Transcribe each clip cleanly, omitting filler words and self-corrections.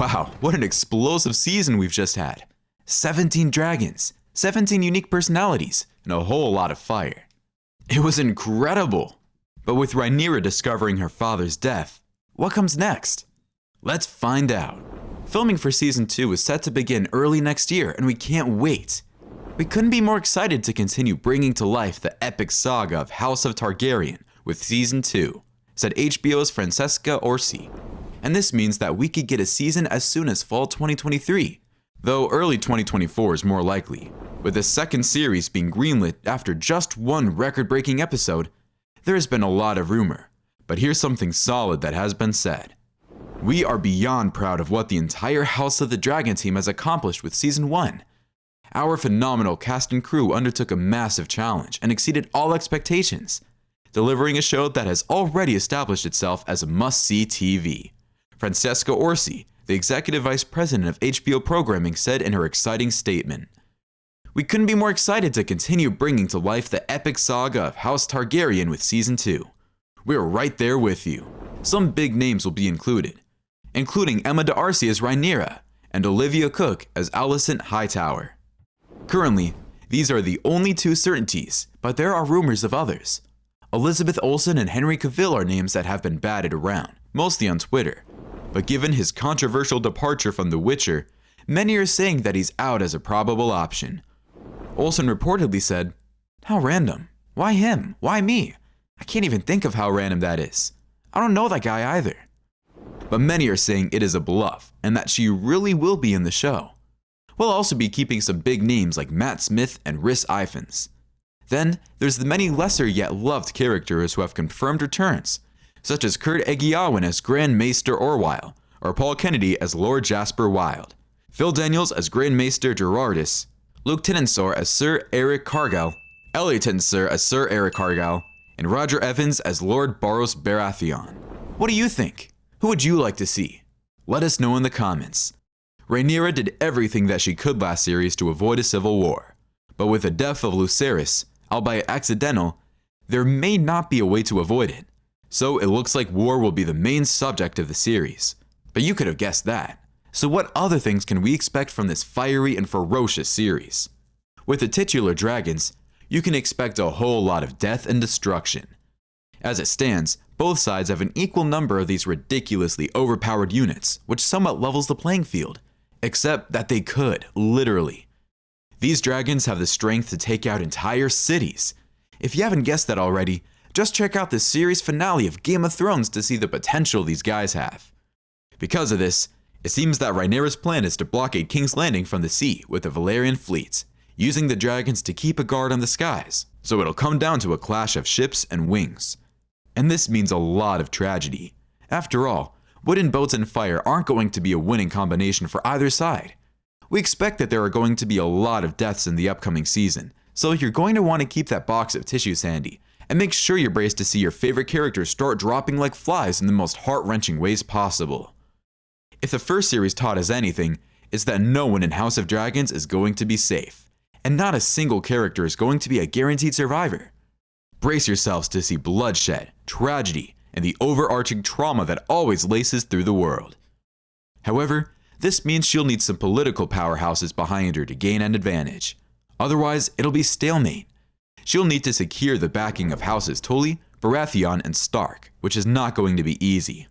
Wow, what an explosive season we've just had. 17 dragons, 17 unique personalities, and a whole lot of fire. It was incredible! But with Rhaenyra discovering her father's death, what comes next? Let's find out. Filming for Season 2 is set to begin early next year, and we can't wait. We couldn't be more excited to continue bringing to life the epic saga of House of Targaryen with Season 2, said HBO's Francesca Orsi. And this means that we could get a season as soon as fall 2023, though early 2024 is more likely. With the second series being greenlit after just one record-breaking episode, there has been a lot of rumor, but here's something solid that has been said. We are beyond proud of what the entire House of the Dragon team has accomplished with Season 1. Our phenomenal cast and crew undertook a massive challenge and exceeded all expectations, delivering a show that has already established itself as a must-see TV. Francesca Orsi, the executive vice president of HBO programming, said in her exciting statement, "We couldn't be more excited to continue bringing to life the epic saga of House Targaryen with Season 2. We're right there with you. Some big names will be included, including Emma D'Arcy as Rhaenyra and Olivia Cook as Alicent Hightower. Currently, these are the only two certainties, but there are rumors of others. Elizabeth Olsen and Henry Cavill are names that have been batted around, mostly on Twitter. But given his controversial departure from The Witcher, many are saying that he's out as a probable option. Olsen reportedly said, "How random. Why him? Why me? I can't even think of how random that is. I don't know that guy either." But many are saying it is a bluff and that she really will be in the show. We'll also be keeping some big names like Matt Smith and Rhys Ifans. Then there's the many lesser yet loved characters who have confirmed returns, such as Kurt Egiawan as Grand Maester Orwyle, or Paul Kennedy as Lord Jasper Wilde, Phil Daniels as Grand Maester Gerardus, Luke Tenensor as Sir Eric Cargill, Elliot Tenensor as Sir Eric Cargill, and Roger Evans as Lord Barros Baratheon. What do you think? Who would you like to see? Let us know in the comments. Rhaenyra did everything that she could last series to avoid a civil war, but with the death of Lucerys, albeit accidental, there may not be a way to avoid it. So it looks like war will be the main subject of the series. But you could have guessed that. So what other things can we expect from this fiery and ferocious series? With the titular dragons, you can expect a whole lot of death and destruction. As it stands, both sides have an equal number of these ridiculously overpowered units, which somewhat levels the playing field. Except that they could, literally. These dragons have the strength to take out entire cities. If you haven't guessed that already, just check out the series finale of Game of Thrones to see the potential these guys have. Because of this, it seems that Rhaenyra's plan is to blockade King's Landing from the sea with the Valyrian fleet, using the dragons to keep a guard on the skies, so it'll come down to a clash of ships and wings. And this means a lot of tragedy. After all, wooden boats and fire aren't going to be a winning combination for either side. We expect that there are going to be a lot of deaths in the upcoming season, so you're going to want to keep that box of tissues handy, and make sure you're braced to see your favorite characters start dropping like flies in the most heart-wrenching ways possible. If the first series taught us anything, it's that no one in House of Dragons is going to be safe, and not a single character is going to be a guaranteed survivor. Brace yourselves to see bloodshed, tragedy, and the overarching trauma that always laces through the world. However, this means she'll need some political powerhouses behind her to gain an advantage. Otherwise, it'll be stalemate. She'll need to secure the backing of Houses Tully, Baratheon, and Stark, which is not going to be easy.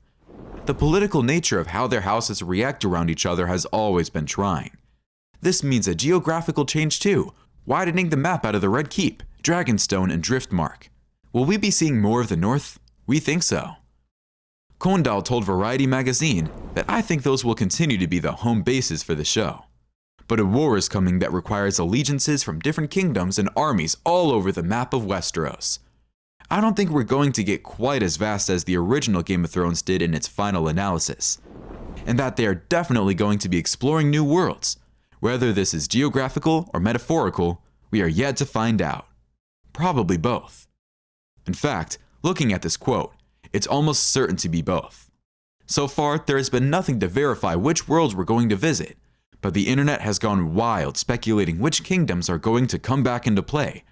The political nature of how their houses react around each other has always been trying. This means a geographical change too, widening the map out of the Red Keep, Dragonstone, and Driftmark. Will we be seeing more of the North? We think so. Condal told Variety magazine that "I think those will continue to be the home bases for the show. But a war is coming that requires allegiances from different kingdoms and armies all over the map of Westeros. I don't think we're going to get quite as vast as the original Game of Thrones did in its final analysis, and that they are definitely going to be exploring new worlds. Whether this is geographical or metaphorical, we are yet to find out. Probably both. In fact, looking at this quote, it's almost certain to be both. So far, there has been nothing to verify which worlds we're going to visit, but the internet has gone wild speculating which kingdoms are going to come back into play,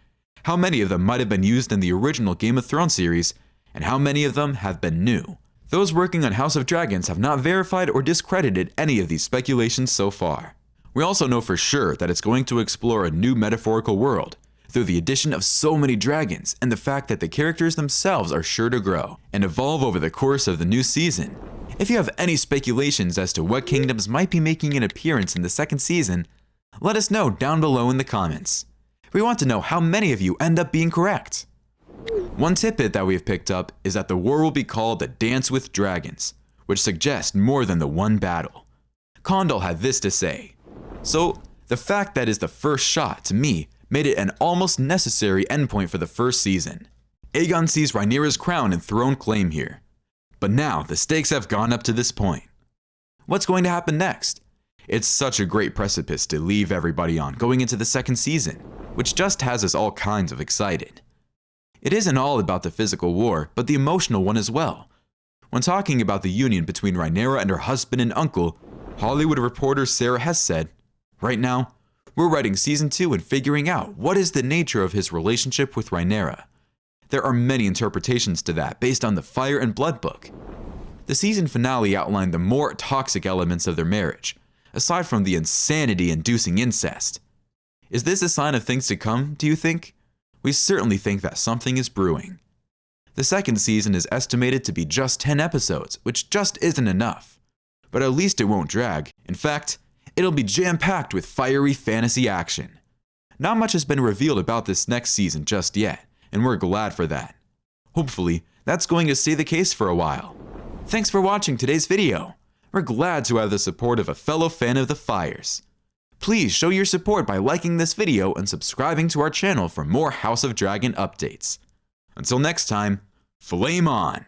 how many of them might have been used in the original Game of Thrones series, and how many of them have been new, Those working on House of Dragons have not verified or discredited any of these speculations so far. We also know for sure that it's going to explore a new metaphorical world through the addition of so many dragons and the fact that the characters themselves are sure to grow and evolve over the course of the new season. If you have any speculations as to what kingdoms might be making an appearance in the second season, let us know down below in the comments. We want to know how many of you end up being correct. One tidbit that we've picked up is that the war will be called the Dance with Dragons, which suggests more than the one battle. Condal had this to say: "So, the fact that is the first shot, to me, made it an almost necessary endpoint for the first season. Aegon sees Rhaenyra's crown and throne claim here. But now, the stakes have gone up to this point. What's going to happen next? It's such a great precipice to leave everybody on going into the second season, which just has us all kinds of excited. It isn't all about the physical war, but the emotional one as well. When talking about the union between Rhaenyra and her husband and uncle, Hollywood reporter Sarah Hess said, "Right now, we're writing season 2 and figuring out what is the nature of his relationship with Rhaenyra. There are many interpretations to that based on the Fire and Blood book. The season finale outlined the more toxic elements of their marriage, aside from the insanity-inducing incest. Is this a sign of things to come, do you think? We certainly think that something is brewing." The second season is estimated to be just 10 episodes, which just isn't enough. But at least it won't drag. In fact, it'll be jam-packed with fiery fantasy action. Not much has been revealed about this next season just yet, and we're glad for that. Hopefully, that's going to stay the case for a while. Thanks for watching today's video. We're glad to have the support of a fellow fan of the Fires. Please show your support by liking this video and subscribing to our channel for more House of Dragon updates. Until next time, flame on!